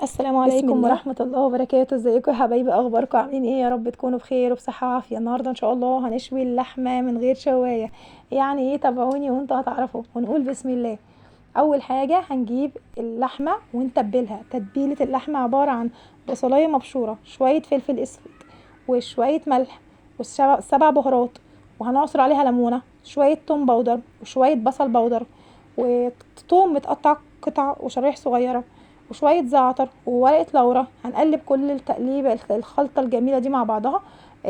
السلام بسم عليكم الله. ورحمة الله وبركاته. ازيكم يا حبايبي؟ اخباركم عاملين ايه؟ يا رب تكونوا بخير وبصحة وعافية. النهاردة ان شاء الله هنشوي اللحمة من غير شواية. يعني ايه؟ تابعوني وانتوا هتعرفوا ونقول بسم الله. اول حاجة هنجيب اللحمة ونتبلها. تتبيلة اللحمة عبارة عن بصلاية مبشورة، شوية فلفل اسود، وشوية ملح، وسبع بهارات، وهنعصر عليها ليمونة، شوية توم بودر، وشوية بصل بودر، وثوم متقطع قطع وشرايح صغيرة، وشوية زعتر وورقة لورا. هنقلب كل التقليبة الخلطة الجميلة دي مع بعضها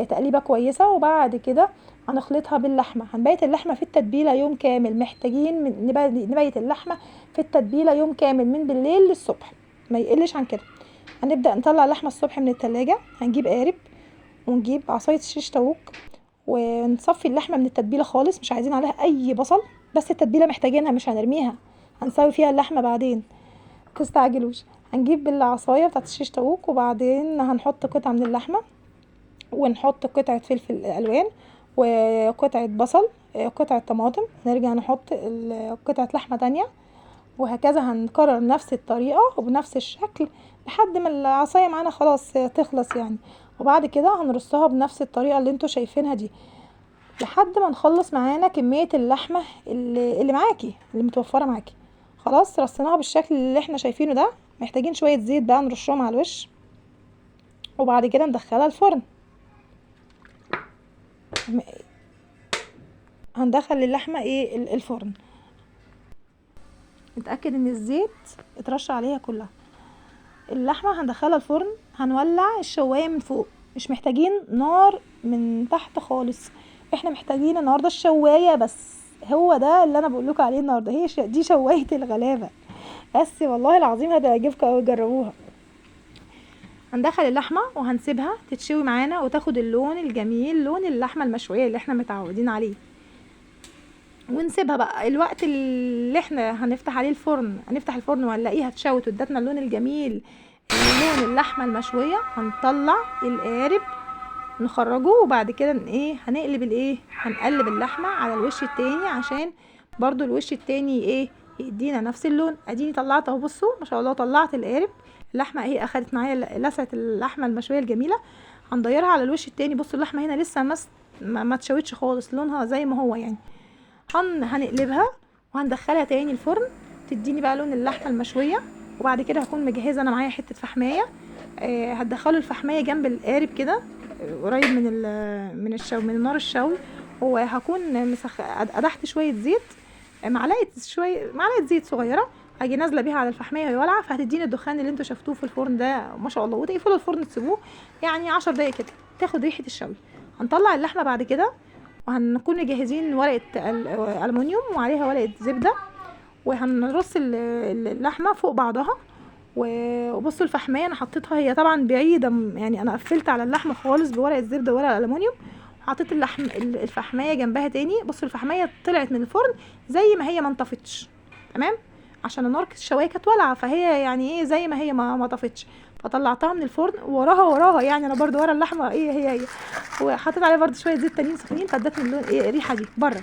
تقليبة كويسة. وبعد كده هنخلطها باللحمة. هنبيت اللحمة في التتبيلة يوم كامل. محتاجين نبيت اللحمة في التتبيلة يوم كامل من بالليل للصبح، ما يقلش عن كده. هنبدأ نطلع اللحمة الصبح من التلاجة. هنجيب قارب ونجيب عصاية شيش طاووق ونصفي اللحمة من التتبيلة خالص، مش عايزين عليها أي بصل، بس التتبيلة محتاجينها مش هنرميها، هنسوي فيها اللحمة بعدين، متستعجلوش. هنجيب العصاية بتاعت الشيش طاووق وبعدين هنحط قطعة من اللحمة، ونحط قطعة فلفل ألوان وقطعة بصل، قطعة طماطم، نرجع نحط قطعة لحمة تانية، وهكذا هنكرر نفس الطريقة وبنفس الشكل لحد ما العصاية معانا خلاص تخلص يعني. وبعد كده هنرصها بنفس الطريقة اللي انتوا شايفينها دي لحد ما نخلص معانا كمية اللحمة اللي معاكي، اللي متوفرة معاكي. خلاص رصيناها بالشكل اللي احنا شايفينه ده. محتاجين شوية زيت بقى نرشهم على الوش، وبعد كده ندخلها الفرن. م- هندخل اللحمة ايه الفرن. نتأكد ان الزيت اترش عليها كلها. اللحمة هندخلها الفرن. هنولع الشواية من فوق، مش محتاجين نار من تحت خالص. احنا محتاجين النهاردة الشواية بس. هو ده اللي انا بقولكوا عليه النهاردة، هي دي شواية الغلابة. بس والله العظيم هتعجبكم اوي، جربوها. هندخل اللحمة وهنسيبها تتشوي معانا وتاخد اللون الجميل، لون اللحمة المشوية اللي احنا متعودين عليه. ونسيبها بقى الوقت اللي احنا هنفتح عليه الفرن. هنفتح الفرن وهنلاقيها اتشوت وادتنا اللون الجميل، لون اللحمة المشوية. هنطلع القارب نخرجه، وبعد كده هنقلب هنقلب اللحمة على الوش التاني عشان برضو الوش التاني يدينا نفس اللون. اديني طلعت اهو، بصوا ما شاء الله طلعت القارب. اللحمة اخدت معايا لسعة اللحمة المشوية الجميلة. هنضيرها على الوش التاني. بصوا اللحمة هنا لسه ما اتشوتش خالص، لونها زي ما هو يعني. هنقلبها وهندخلها تاني الفرن تديني بقى لون اللحمة المشوية. وبعد كده هكون مجهزة انا معايا حتة فحماية. هتدخله الفحماية جنب القارب كده، قريب من نار الشوي. وهكون قدحت شوية زيت، معلقة زيت صغيرة. هاجي نازله بيها على الفحميه وهي والعه، فهتديني الدخان اللي انتوا شفتوه في الفرن ده ما شاء الله. وتقفلوا الفرن تسيبوه يعني 10 دقايق كده تاخد ريحه الشوي. هنطلع اللحمه بعد كده، وهنكون مجهزين ورقه ألمونيوم وعليها ورقه زبده، وهنرص اللحمه فوق بعضها. وبصوا الفحميه انا حطيتها، هي طبعا بعيده يعني انا قفلت على اللحمه خالص بورق الزبده وورق الالومنيوم. حطيت الفحميه جنبها تاني. بصوا الفحميه طلعت من الفرن زي ما هي، ما انطفتش. تمام، عشان النار الشوايه كانت والعه، فهي يعني زي ما هي ما طفتش. فطلعتها من الفرن وراها يعني انا برضو ورا اللحمه هي. وحطيت عليها برضو شويه زيت تانيين سخنين، فادتني اللون الريحه دي بره.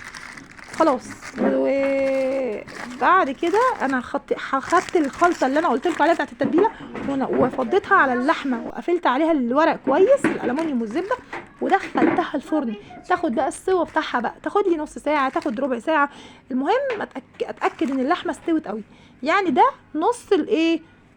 خلاص. وبعد كده انا خدت الخلطه اللي انا قلت لكم عليها بتاعت التتبيله وفضيتها على اللحمه وقفلت عليها الورق كويس الالومنيوم والزبده، ودخلتها الفرن. تاخد بقى السوا بتاعها بقى، تاخد لي نص ساعه، تاخد ربع ساعه. المهم اتاكد ان اللحمه استوت قوي. يعني ده نص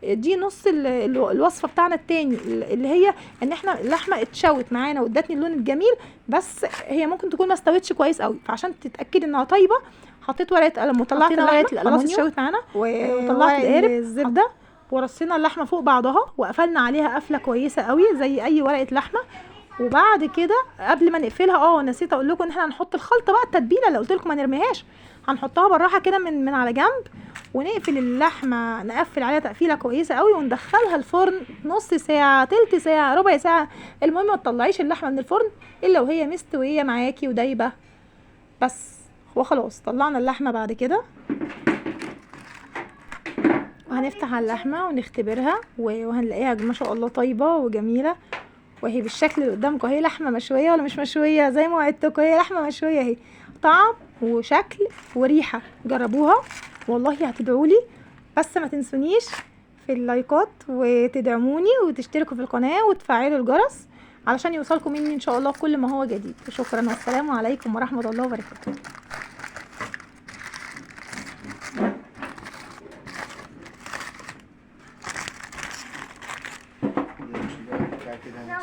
دي نص الوصفه بتاعنا التاني اللي هي ان احنا اللحمه اتشوت معانا وادتني اللون الجميل، بس هي ممكن تكون ما استوتش كويس قوي. فعشان تتاكدي انها طيبه حطيت ورقه قلم وطلعت اللحمه خلاص اتشوت معانا، وطلعت القارب الزبده ورصينا اللحمه فوق بعضها وقفلنا عليها قفله كويسه قوي زي اي ورقه لحمه. وبعد كده قبل ما نقفلها نسيت اقول لكم ان احنا هنحط الخلطه بقى، التتبيله اللي قلت لكم ما نرميهاش، هنحطها بالراحه كده من على جنب. ونقفل اللحمه، نقفل عليها تقفيله كويسه قوي، وندخلها الفرن نص ساعه، تلت ساعه، ربع ساعه. المهم ما تطلعيش اللحمه من الفرن الا وهي مستويه معاكي ودايبه بس. وخلاص طلعنا اللحمه بعد كده، وهنفتح على اللحمه ونختبرها وهنلاقيها ما شاء الله طيبه وجميله. وهي بالشكل اللي قدامكم، هي لحمه مشويه ولا مش مشويه؟ زي ما وعدتكم هي لحمه مشويه اهي، طعم وشكل وريحه. جربوها والله هتدعولي. بس ما تنسونيش في اللايكات وتدعموني وتشتركوا في القناة وتفعلوا الجرس علشان يوصلكم مني ان شاء الله كل ما هو جديد. شكرا والسلام عليكم ورحمة الله وبركاته. كده